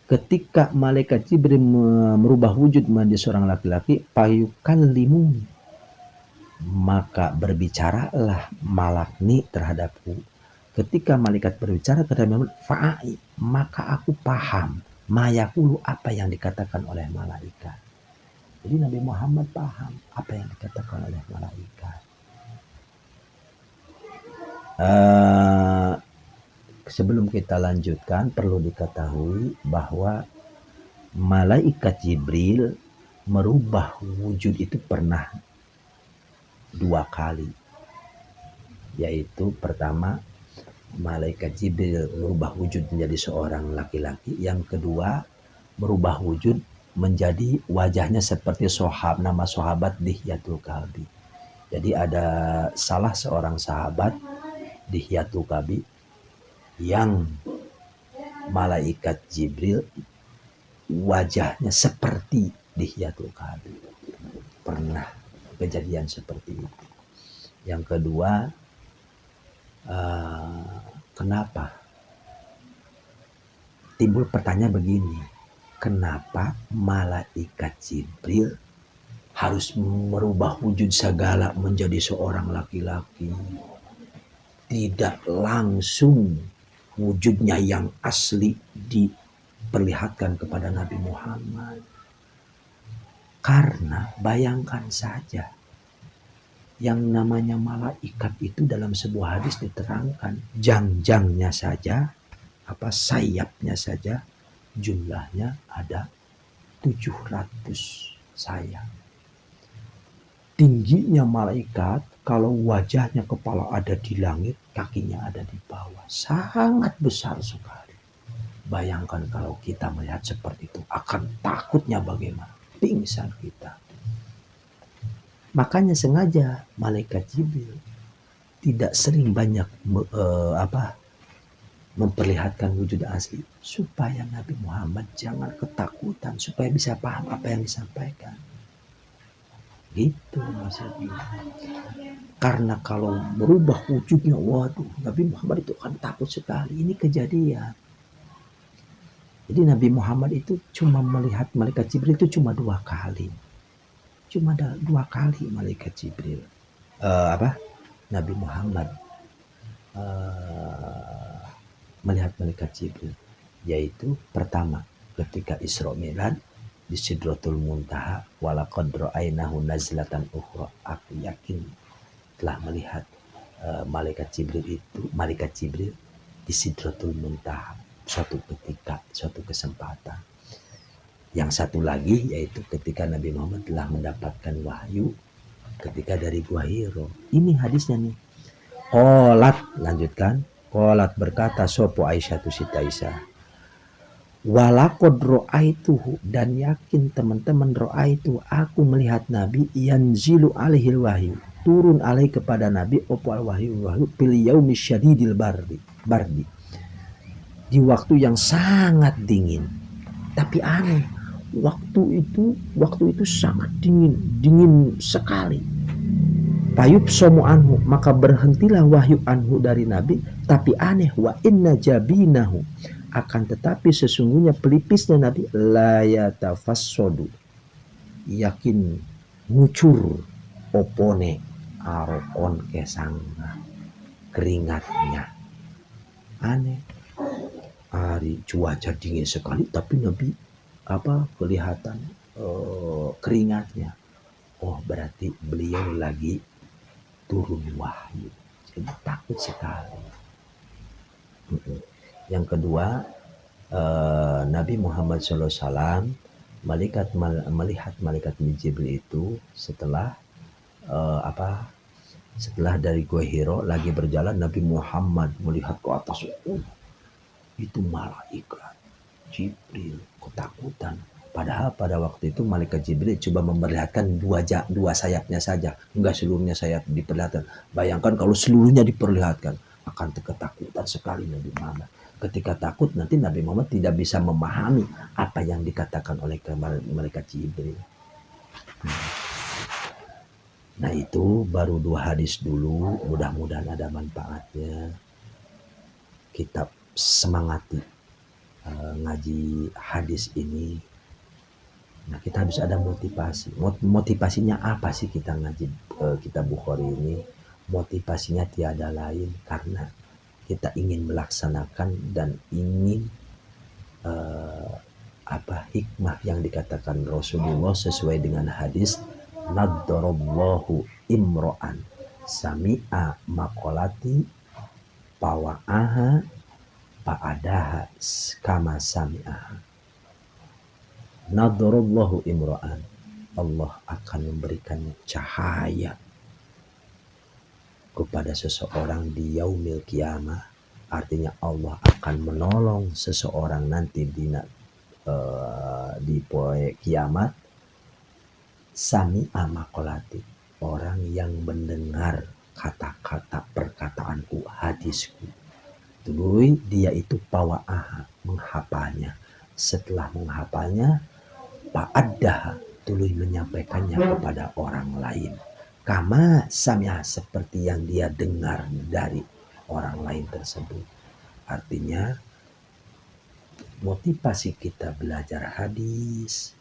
Ketika malaikat Jibril merubah wujud menjadi seorang laki-laki, payukallimuni, maka berbicaralah malakni terhadapku. Ketika malaikat berbicara kepada Muhammad, fa'ai, maka aku paham mayakulu apa yang dikatakan oleh malaikat. Jadi Nabi Muhammad paham apa yang dikatakan oleh malaikat. Sebelum kita lanjutkan, perlu diketahui bahwa malaikat Jibril merubah wujud itu pernah 2 kali. Yaitu pertama, malaikat Jibril merubah wujud menjadi seorang laki-laki. Yang kedua, merubah wujud menjadi wajahnya seperti nama sahabat Dihyatul Kalbi. Jadi ada salah seorang sahabat Dihyatul Kalbi yang malaikat Jibril wajahnya seperti Dihyatul Kalbi. Pernah kejadian seperti itu. Yang kedua, kenapa? Timbul pertanyaan begini, kenapa malaikat Jibril harus merubah wujud segala menjadi seorang laki-laki? Tidak langsung wujudnya yang asli diperlihatkan kepada Nabi Muhammad. Karena bayangkan saja, yang namanya malaikat itu dalam sebuah hadis diterangkan, jangjangnya saja, sayapnya saja, jumlahnya ada 700 sayap. Tingginya malaikat, kalau wajahnya kepala ada di langit, kakinya ada di bawah. Sangat besar sekali. Bayangkan kalau kita melihat seperti itu, akan takutnya bagaimana? Pingsan kita. Makanya sengaja malaikat Jibril tidak sering banyak memperlihatkan wujud asli. Supaya Nabi Muhammad jangan ketakutan, supaya bisa paham apa yang disampaikan. Gitu maksudnya. Karena kalau berubah wujudnya, waduh, Nabi Muhammad itu akan takut sekali. Ini kejadian. Jadi Nabi Muhammad itu cuma melihat malaikat Jibril itu cuma 2 kali. Cuma 2 kali malaikat Jibril. Nabi Muhammad melihat malaikat Jibril. Yaitu pertama ketika Isra Mi'raj di Sidratul Muntaha, walaqad ra'ainahu nazlatan ukhra. Aku yakin telah melihat malaikat Jibril di Sidratul Muntaha suatu ketika, suatu kesempatan. Yang satu lagi yaitu ketika Nabi Muhammad telah mendapatkan wahyu ketika dari Gua Hiro. Ini hadisnya nih. Qalat berkata sopo Aisyah tu Siti Aisyah. Walaqad ra'aituhu, dan yakin teman-teman ra'aitu, aku melihat Nabi yanzilu alaihil wahyu, turun alaih kepada Nabi opal wahyu fil yaumi syadidil bardi, di waktu yang sangat dingin. Tapi aneh, waktu itu sangat dingin sekali. Payub somu anhu, maka berhentilah wahyu anhu dari Nabi. Tapi aneh, wa inna jabinahu, akan tetapi sesungguhnya pelipisnya Nabi la yatafassodu, yakin ngucur opone aron kesangga keringatnya. Aneh, hari cuaca dingin sekali tapi Nabi kelihatan keringatnya. Oh, berarti beliau lagi turun wahyu. Jadi takut sekali. Yang kedua, Nabi Muhammad SAW melihat malaikat Jibril itu setelah setelah dari Gua Hiro lagi berjalan, Nabi Muhammad melihat ke atas, itu malaikat Jibril, ketakutan. Padahal pada waktu itu malaikat Jibril coba memperlihatkan dua sayapnya saja, enggak seluruhnya sayap diperlihatkan. Bayangkan kalau seluruhnya diperlihatkan, akan ketakutan sekali Nabi Muhammad. Ketika takut, nanti Nabi Muhammad tidak bisa memahami apa yang dikatakan oleh malaikat Jibril. Nah, itu baru 2 hadis dulu, mudah-mudahan ada manfaatnya. Kita semangati ngaji hadis ini. Nah, kita harus ada motivasi. Motivasinya apa sih kita ngaji kitab Bukhari ini? Motivasinya tiada lain karena kita ingin melaksanakan dan ingin hikmah yang dikatakan Rasulullah sesuai dengan hadis, naddarallahu imro'an sami'a maqalati pawa'aha pa'adaha kama sami'aha. Naddarallahu imro'an, Allah akan memberikan cahaya kepada seseorang di yaumil kiamah. Artinya Allah akan menolong seseorang nanti di poe kiamat. Sami'a maqalati, orang yang mendengar kata-kata perkataanku, hadisku. Tuluy dia itu pawa'aha, menghafalnya. Setelah menghafalnya, pa'addaha, tuluy menyampaikannya kepada orang lain. Kama sami'a, seperti yang dia dengar dari orang lain tersebut. Artinya motivasi kita belajar hadis,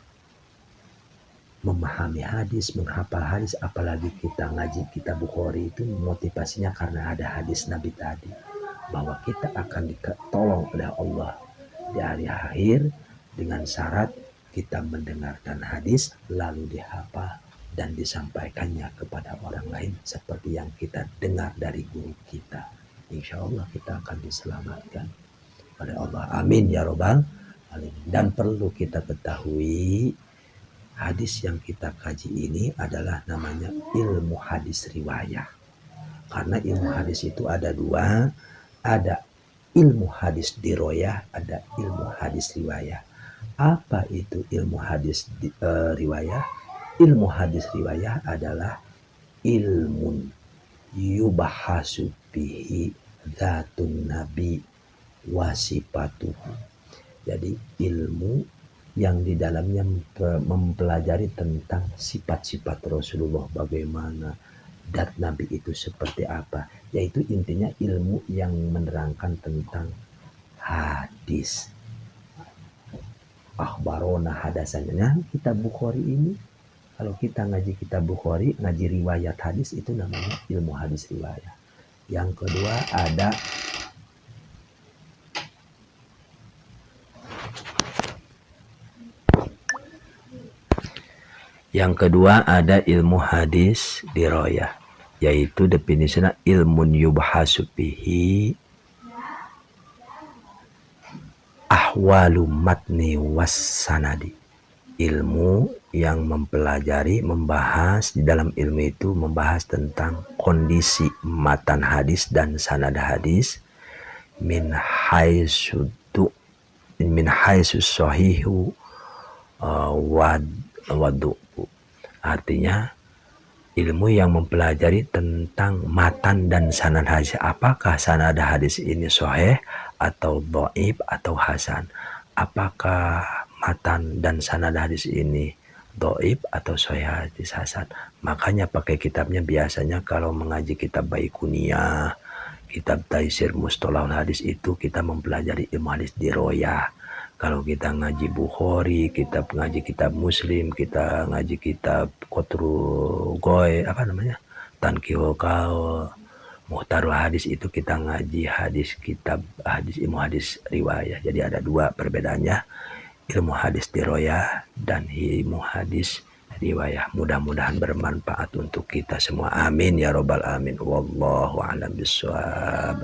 memahami hadis, menghafal hadis, apalagi kita ngaji kitab Bukhari itu motivasinya karena ada hadis Nabi tadi, bahwa kita akan ditolong oleh Allah di hari akhir dengan syarat kita mendengarkan hadis lalu dihafal dan disampaikannya kepada orang lain seperti yang kita dengar dari guru kita. Insya Allah kita akan diselamatkan oleh Allah. Amin ya robbal alamin. Dan perlu kita ketahui, hadis yang kita kaji ini adalah namanya ilmu hadis riwayah. Karena ilmu hadis itu ada dua, ada ilmu hadis diroyah, ada ilmu hadis riwayah. Apa itu ilmu hadis riwayah? Ilmu hadis riwayah adalah ilmun yubahasu bihi dzatun nabi wasifatuhu. Jadi ilmu yang di dalamnya mempelajari tentang sifat-sifat Rasulullah, bagaimana dat Nabi itu seperti apa, yaitu intinya ilmu yang menerangkan tentang hadis. Akhbarona hadasannya kitab Bukhari ini, kalau kita ngaji kitab Bukhari, ngaji riwayat hadis, itu namanya ilmu hadis riwayah. Yang kedua ada ilmu hadis diroyah, yaitu definisinya ilmun yubhasu bihi ahwalu matni was sanadi. Ilmu yang mempelajari, membahas, di dalam ilmu itu membahas tentang kondisi matan hadis dan sanad hadis, min haitsu sahihu wadu. Artinya ilmu yang mempelajari tentang matan dan sanad hadis. Apakah sanad hadis ini sahih atau dhaif atau hasan? Apakah matan dan sanad hadis ini dhaif atau sahih hadis hasan? Makanya pakai kitabnya biasanya kalau mengaji kitab Baikuniyah, kitab Taisir Mustalahul Hadis itu kita mempelajari ilmu hadis diroyah. Kalau kita ngaji Bukhari, kita ngaji kitab Muslim, kita ngaji kitab Qotru Goy, Tanqihul Qaul, Muhtarul Hadis, itu kita ngaji hadis, kitab hadis, ilmu hadis riwayah. Jadi ada dua perbedaannya, ilmu hadis diroyah dan ilmu hadis riwayah. Mudah-mudahan bermanfaat untuk kita semua. Amin ya robbal amin. Wallahu a'lam bishawab.